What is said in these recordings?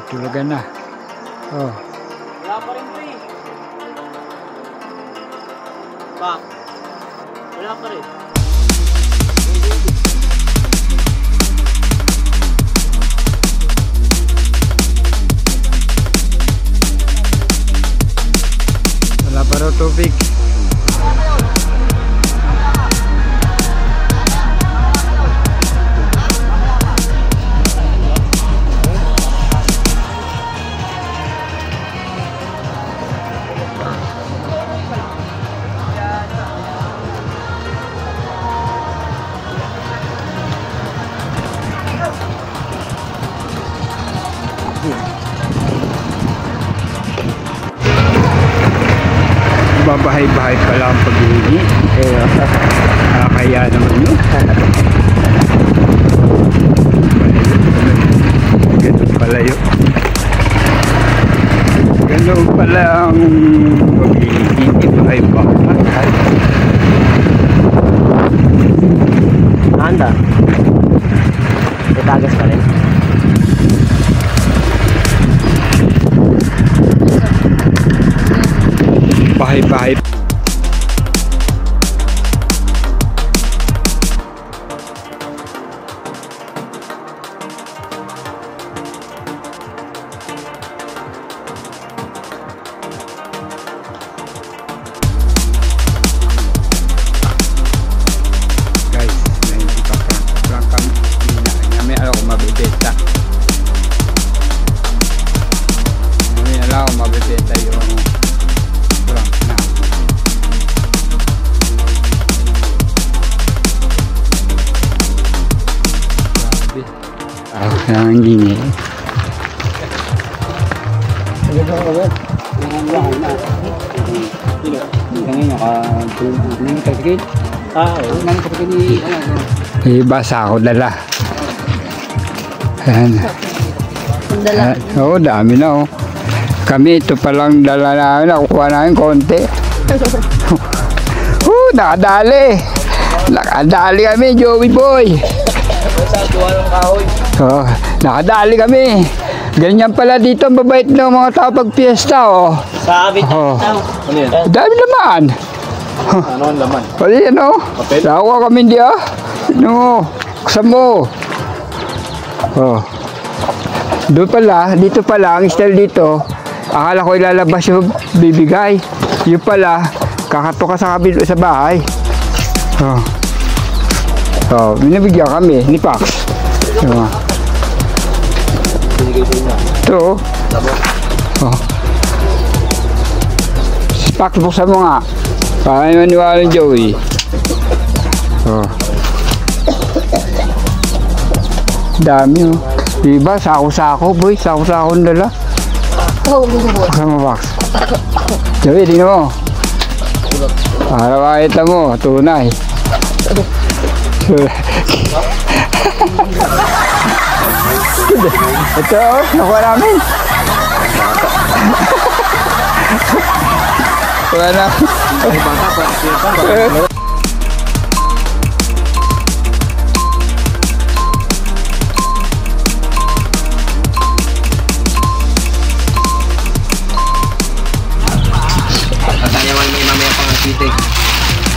Tulagan na. Oh. Wala pa rin pre. Bak. Wala pa rin. Wala pa raw tubig. Babahay-bahay pala ang pag-iingi. Kaya nakakaya naman yun. Ganun pala yun. Ganun pala ang pag-iingi. Bahay-bahay. Handa. Itagas pa rin. Bahay-bahay. Guys, hindi pa prank kami. May alam ko mabibenta. May alam ko mabibenta yung prank na. Grabe. Ang gingi. Basa ako dala. Ayan. Oo, dami na oh. Kami ito palang dala namin. Nakukuha namin konti. Nakadali. Nakadali kami, Joey boy. Oh, nakadali kami. Ganyan pala dito ang babait ng mga tao pag piyesta oh. Sabi Oh. ano yan? Dami naman. Ano ang laman? Pwede yan oh. Nakuha kami hindi ah. No, kasama. Oh. Doon pala, dito pala, ang style dito, akala ko ilalabas yung bibigay. Yung pala, kakato ka sa kabilo sa bahay. Oh. Oh, binibigyan kami ni Pax. Oh. Ito oh. Oh. Si Pax, buksan mo nga. Para maniwala ng Joey. Oh. Dami oh. Diba? Sako-sako boy. Sako-sako ang dala. Buksan mo Pax. Joey, tingnan mo. Para makita mo. Tunay. Ito oh. Nakuha namin. Wala na.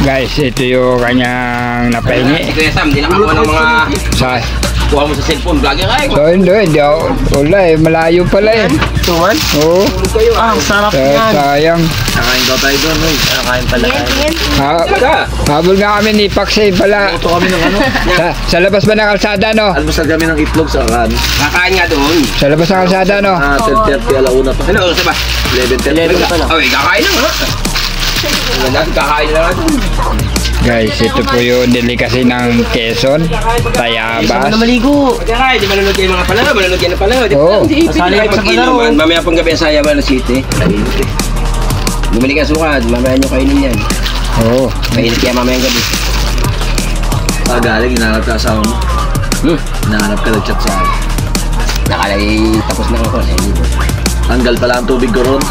Guys, ito yung kanyang napahingi. Si Kuya Sam, di nakakuha ng mga kuha mo sa cellphone, vlogger ka eh. Hindi ako. Wala eh, malayo pala eh. Tuman? Oo. Ah, sarap yan. Sayang. Nakain daw tayo doon, eh. Nakain pala tayo. Habol nga kami ni Paxay pala. Ito kami ng ano? Sa labas ba ng kalsada no? Almusal kami ng itlog sa kan. Kakain nga doon. Sa labas ng kalsada no? 10:30 alauna pa. Ano oras ba? 11:30 pa lang. Okay, kakain na nga. Kakain na natin. Guys, ito po yung delicacy ng Quezon, Tayabas. Hindi mo maligo. Kaya di malunod kayo mga pala, malunod kayo na pala. Oo. Masali kayo mag-inuman. Mamaya pang gabi sa Sayabas City. Bumili ka sukad, mamaya nyo kainin yan. Oo. Mainit kaya mamaya ang gabi. Galing, hinahanap ka asawa mo. Hinahanap ka, nag-chat sa akin. Nakalagay tapos na ako. Tanggal pala ang tubig ko ron.